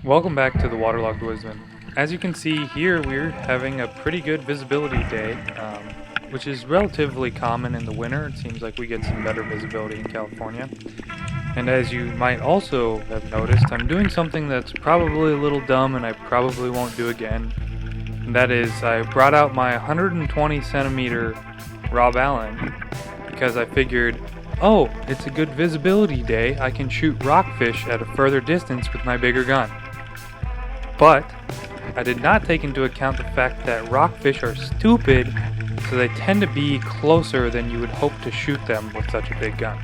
Welcome back to the Waterlogged Woodsman. As you can see here, we're having a pretty good visibility day, which is relatively common in the winter. It seems like we get some better visibility in California. And as you might also have noticed, I'm doing something that's probably a little dumb and I probably won't do again. And that is, I brought out my 120 centimeter Rob Allen because I figured, oh, it's a good visibility day, I can shoot rockfish at a further distance with my bigger gun. But I did not take into account the fact that rockfish are stupid, so they tend to be closer than you would hope to shoot them with such a big gun.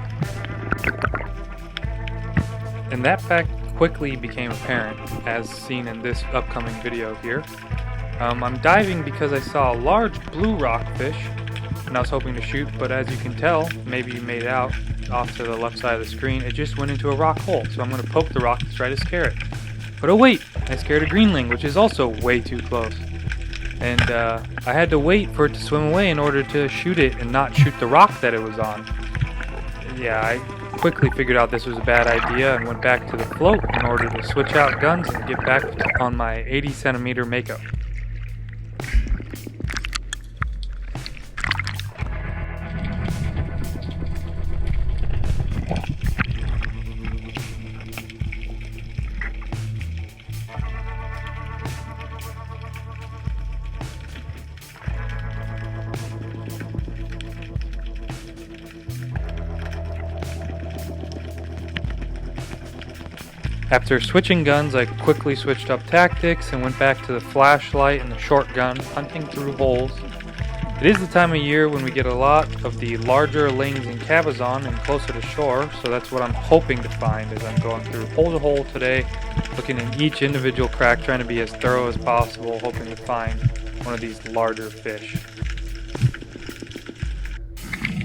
And that fact quickly became apparent, as seen in this upcoming video here. I'm diving because I saw a large blue rockfish, and I was hoping to shoot, but as you can tell, maybe you made it out off to the left side of the screen, it just went into a rock hole, so I'm going to poke the rock to try to scare it. But oh wait, I scared a greenling, which is also way too close. And I had to wait for it to swim away in order to shoot it and not shoot the rock that it was on. Yeah, I quickly figured out this was a bad idea and went back to the float in order to switch out guns and get back on my 80 centimeter makeup. After switching guns, I quickly switched up tactics and went back to the flashlight and the shotgun, hunting through holes. It is the time of year when we get a lot of the larger lings and cabezon and closer to shore, so that's what I'm hoping to find as I'm going through hole to hole today, looking in each individual crack, trying to be as thorough as possible, hoping to find one of these larger fish.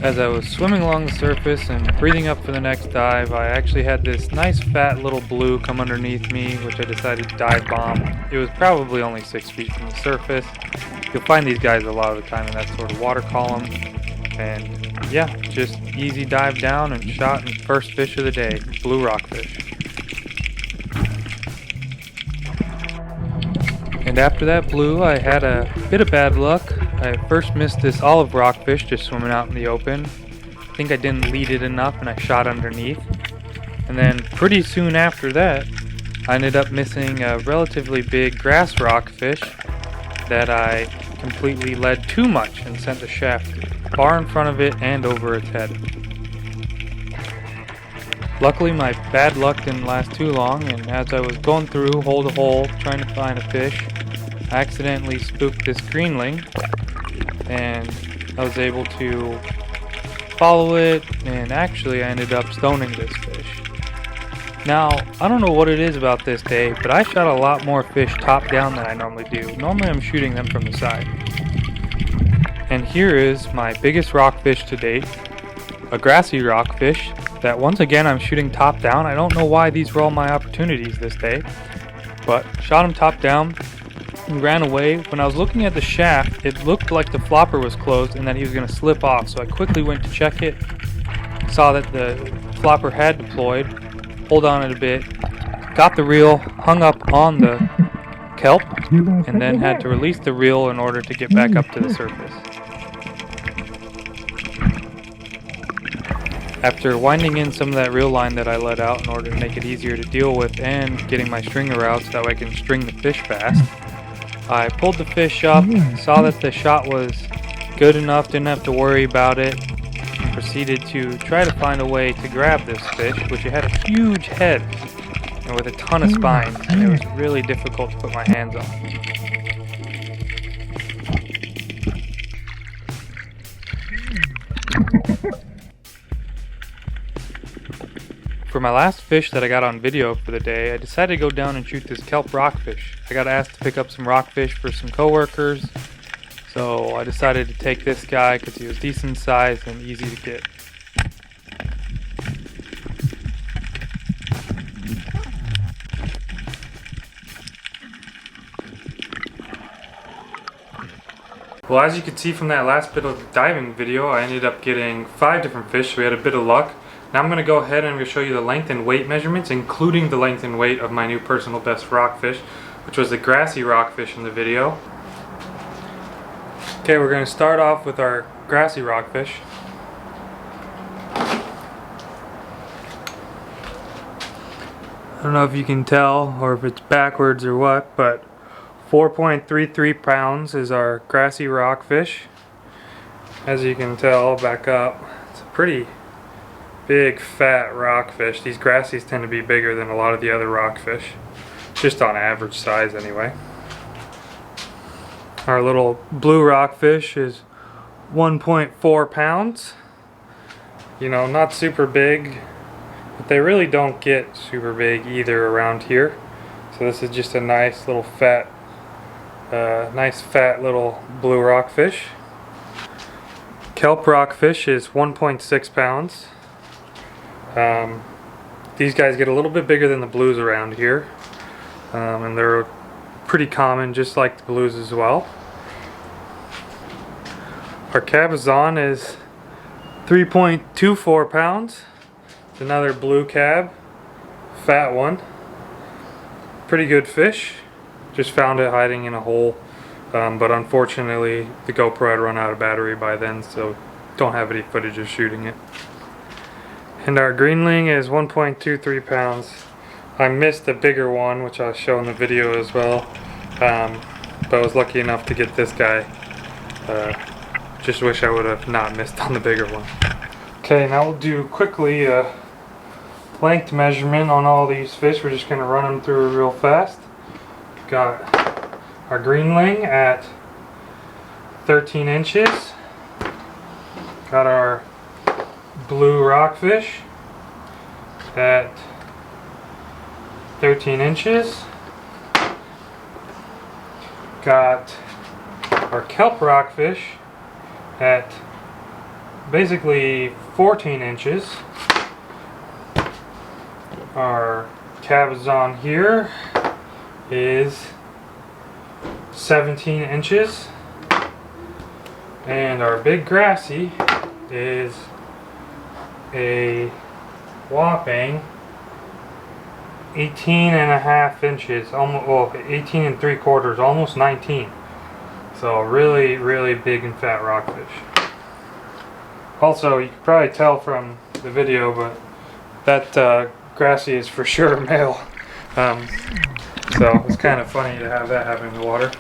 As I was swimming along the surface and breathing up for the next dive, I actually had this nice fat little blue come underneath me, which I decided to dive bomb. It was probably only 6 feet from the surface. You'll find these guys a lot of the time in that sort of water column. And yeah, just easy dive down and shot and first fish of the day, blue rockfish. And after that blue, I had a bit of bad luck. I first missed this olive rockfish just swimming out in the open. I think I didn't lead it enough and I shot underneath. And then pretty soon after that, I ended up missing a relatively big grass rockfish that I completely led too much and sent the shaft far in front of it and over its head. Luckily my bad luck didn't last too long, and as I was going through hole to hole trying to find a fish, I accidentally spooked this greenling, and I was able to follow it, and actually I ended up stoning this fish. Now, I don't know what it is about this day, but I shot a lot more fish top down than I normally do. Normally I'm shooting them from the side. And here is my biggest rockfish to date, a grassy rockfish that once again I'm shooting top down. I don't know why these were all my opportunities this day, but shot him top down. He ran away. When I was looking at the shaft, it looked like the flopper was closed and that he was going to slip off, so I quickly went to check it, saw that the flopper had deployed, pulled on it a bit, got the reel, hung up on the kelp, and then had to release the reel in order to get back up to the surface. After winding in some of that reel line that I let out in order to make it easier to deal with and getting my stringer out so that way I can string the fish fast, I pulled the fish up, saw that the shot was good enough, didn't have to worry about it, and proceeded to try to find a way to grab this fish, which it had a huge head and with a ton of spines, and it was really difficult to put my hands on. For my last fish that I got on video for the day, I decided to go down and shoot this kelp rockfish. I got asked to pick up some rockfish for some coworkers, so I decided to take this guy because he was decent sized and easy to get. Well, as you can see from that last bit of diving video, I ended up getting 5 different fish, so we had a bit of luck. Now I'm going to go ahead and I'm going to show you the length and weight measurements, including the length and weight of my new personal best rockfish, which was the grassy rockfish in the video. Okay, we're going to start off with our grassy rockfish. I don't know if you can tell or if it's backwards or what, but 4.33 pounds is our grassy rockfish. As you can tell, back up, it's a pretty big fat rockfish. These grassies tend to be bigger than a lot of the other rockfish, just on average size anyway. Our little blue rockfish is 1.4 pounds. You know, not super big, but they really don't get super big either around here. So this is just a nice little fat, little blue rockfish. Kelp rockfish is 1.6 pounds. These guys get a little bit bigger than the blues around here, and they're pretty common just like the blues as well. Our cabezon is 3.24 pounds. It's another blue cab, fat one. Pretty good fish. Just found it hiding in a hole, but unfortunately the GoPro had run out of battery by then, so don't have any footage of shooting it. And our greenling is 1.23 pounds. I missed the bigger one, which I'll show in the video as well, but I was lucky enough to get this guy. Just wish I would have not missed on the bigger one. Okay, now we'll do quickly a length measurement on all these fish. We're just going to run them through real fast. Got our greenling at 13 inches. Got our blue rockfish at 13 inches. Got our kelp rockfish at basically 14 inches. Our cabezon here is 17 inches. And our big grassy is a whopping 18.5 inches, almost, well, 18 3/4, almost 19. So really, really big and fat rockfish. Also, you can probably tell from the video, but that grassy is for sure male. So it's kind of funny to have that happen in the water.